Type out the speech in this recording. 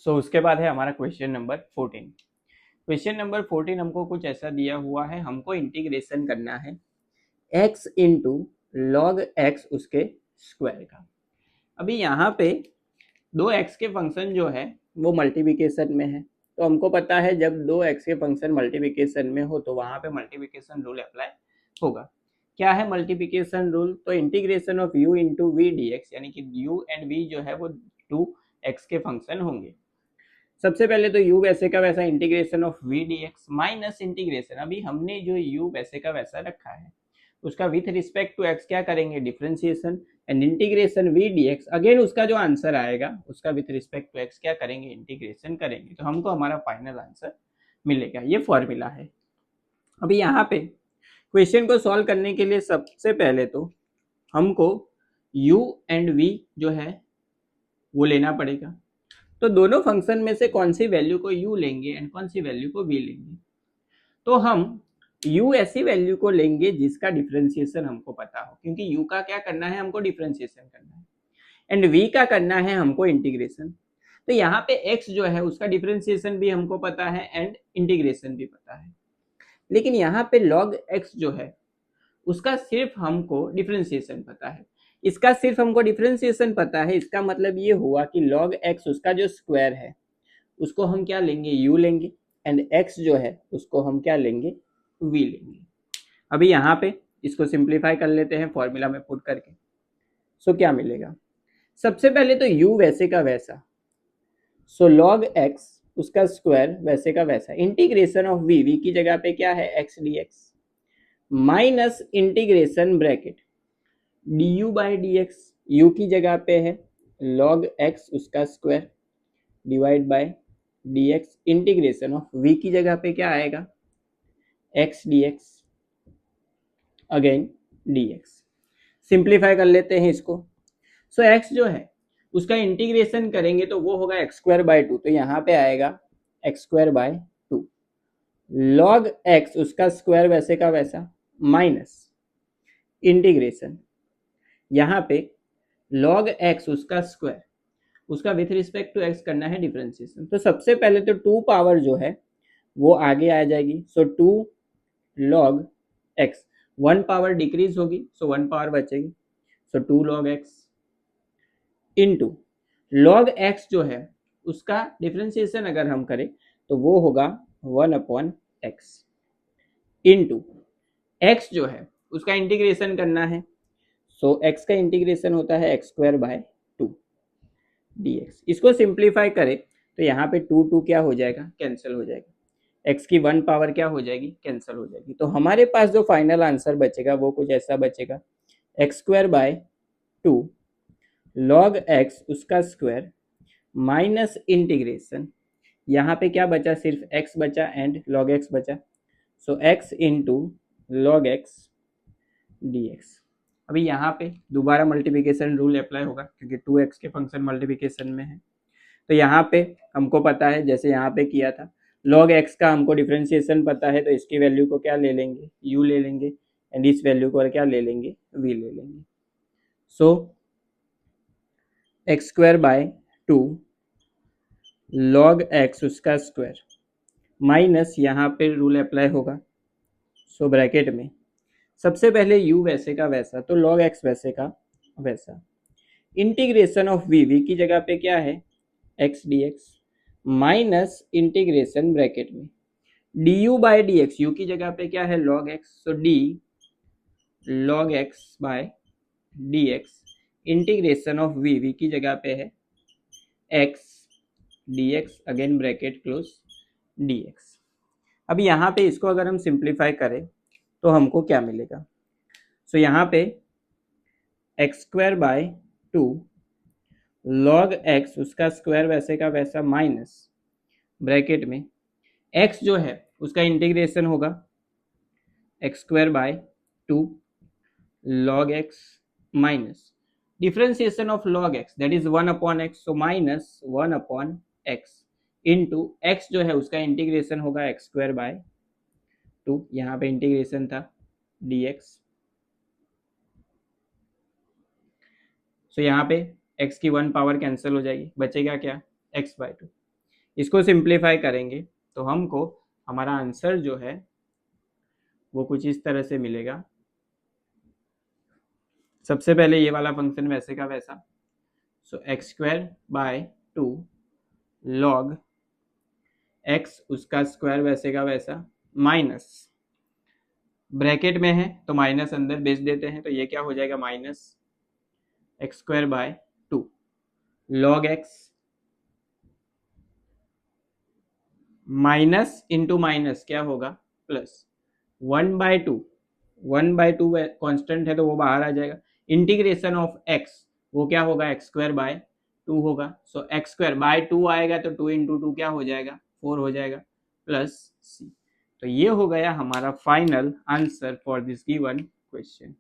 उसके बाद है हमारा क्वेश्चन नंबर 14। क्वेश्चन नंबर 14 हमको कुछ ऐसा दिया हुआ है, हमको इंटीग्रेशन करना है x इंटू लॉग एक्स उसके स्क्वायर का। अभी यहाँ पे दो x के फंक्शन जो है वो मल्टीप्लिकेशन में है, तो हमको पता है जब दो x के फंक्शन मल्टीप्लिकेशन में हो तो वहाँ पे मल्टीप्लिकेशन रूल अप्लाई होगा। क्या है मल्टीप्लिकेशन रूल? तो integration of u into v d x, यानी कि u एंड v जो है वो 2x के फंक्शन होंगे। सबसे पहले तो u वैसे का वैसा integration of v dx minus integration, अभी हमने जो u वैसे का वैसा रखा है उसका विथ रिस्पेक्ट टू x क्या करेंगे, differentiation, and integration v dx again उसका जो आंसर आएगा उसका विथ रिस्पेक्ट टू x क्या करेंगे, इंटीग्रेशन करेंगे, तो हमको हमारा फाइनल आंसर मिलेगा। ये फॉर्मूला है। अभी यहाँ पे क्वेश्चन को सॉल्व करने के लिए सबसे पहले तो हमको u एंड v जो है वो लेना पड़ेगा। तो दोनों फंक्शन में से कौन सी वैल्यू को u लेंगे एंड कौन सी वैल्यू को v लेंगे? तो हम u ऐसी वैल्यू को लेंगे जिसका डिफरेंशिएशन हमको पता हो, क्योंकि u का क्या करना है, हमको डिफरेंशिएशन करना है, एंड v का करना है हमको इंटीग्रेशन। तो यहाँ पे x जो है उसका डिफरेंशिएशन भी हमको पता है एंड इंटीग्रेशन भी पता है, लेकिन यहाँ पे log x जो है उसका सिर्फ हमको डिफरेंशिएशन पता है, इसका सिर्फ हमको डिफरेंशिएशन पता है। इसका मतलब ये हुआ कि log x उसका जो स्क्वायर है उसको हम क्या लेंगे, u लेंगे, एंड x जो है उसको हम क्या लेंगे, v लेंगे। अभी यहाँ पे इसको सिंप्लीफाई कर लेते हैं फॉर्मूला में पुट करके। सो क्या मिलेगा, सबसे पहले तो u वैसे का वैसा, सो log x उसका स्क्वायर वैसे का वैसा, इंटीग्रेशन ऑफ v की जगह पे क्या है x dx, minus integration bracket du by dx, u की जगह पे है log x उसका square divide by dx, integration of v की जगह पे क्या आएगा, x dx again dx। Simplify कर लेते हैं इसको। सो x जो है उसका इंटीग्रेशन करेंगे तो वो होगा x स्क्वायर बाय 2, तो यहाँ पे आएगा x square by 2, log x उसका स्क्वायर वैसे का वैसा, माइनस इंटीग्रेशन यहाँ पे log x उसका स्क्वायर, उसका विथ रिस्पेक्ट टू x करना है डिफरेंशिएशन। तो सबसे पहले तो 2 पावर जो है वो आगे आ जाएगी, सो 2 log x, 1 पावर डिक्रीज होगी सो 1 पावर बचेगी, सो 2 log x into log x जो है उसका डिफरेंशिएशन अगर हम करें तो वो होगा 1 अपॉन x इंटू x जो है उसका इंटीग्रेशन करना है, सो x का इंटीग्रेशन होता है x स्क्वायर बाय 2 dx। इसको सिंप्लीफाई करें तो यहाँ पे 2 क्या हो जाएगा, कैंसिल हो जाएगा, x की 1 पावर क्या हो जाएगी, कैंसिल हो जाएगी। तो हमारे पास जो फाइनल आंसर बचेगा वो कुछ ऐसा बचेगा, x square by 2 log x उसका स्क्वायर माइनस इंटीग्रेशन, यहाँ पे क्या बचा, सिर्फ x बचा एंड log x बचा, सो x into log x dx। अभी यहाँ पे दोबारा मल्टीप्लिकेशन रूल अप्लाई होगा क्योंकि 2x के फंक्शन मल्टीप्लिकेशन में है। तो यहाँ पे हमको पता है जैसे यहाँ पे किया था, log x का हमको डिफरेंशिएशन पता है तो इसकी वैल्यू को क्या ले लेंगे, u ले लेंगे, एंड इस वैल्यू को क्या ले लेंगे, v ले लेंगे। सो x square by 2 log x उसका स्क्वायर माइनस यहाँ पे रूल अप्लाई होगा, सो ब्रैकेट में सबसे पहले u वैसे का वैसा तो log x वैसे का वैसा, इंटीग्रेशन ऑफ v की जगह पे क्या है x dx, minus integration bracket में du बाय dx, u की जगह पे क्या है log x, so d log x by dx, integration of v की जगह पे है x dx again bracket close dx। अब यहाँ पे इसको अगर हम सिंप्लीफाई करें तो हमको क्या मिलेगा, सो यहाँ पे x square by 2 log x उसका स्क्वायर वैसे का वैसा माइनस ब्रैकेट में x जो है उसका इंटीग्रेशन होगा x square by 2 log x minus differentiation of log x that is 1 upon x, so minus 1 upon x into x जो है उसका इंटीग्रेशन होगा x स्क्वायर बाय 2, यहाँ पे इंटीग्रेशन था dx, सो यहाँ पे x की 1 पावर कैंसिल हो जाएगी, बचेगा क्या x बाय 2, इसको सिंप्लीफाई करेंगे तो हमको हमारा आंसर जो है वो कुछ इस तरह से मिलेगा। सबसे पहले ये वाला फंक्शन वैसे का वैसा, so x square by 2 log x उसका स्क्वायर वैसे का वैसा माइनस, ब्रैकेट में है तो माइनस अंदर बेच देते हैं, तो ये क्या हो जाएगा minus x square by 2 log x minus into minus क्या होगा प्लस 1/2, 1/2 कॉन्स्टेंट है तो वो बाहर आ जाएगा, इंटीग्रेशन ऑफ एक्स वो क्या होगा एक्स स्क्वायर बाय 2 होगा, सो एक्स स्क्वायर बाय 2 आएगा तो 2 इंटू 2 क्या हो जाएगा 4 हो जाएगा प्लस सी। तो ये हो गया हमारा final answer for this given question.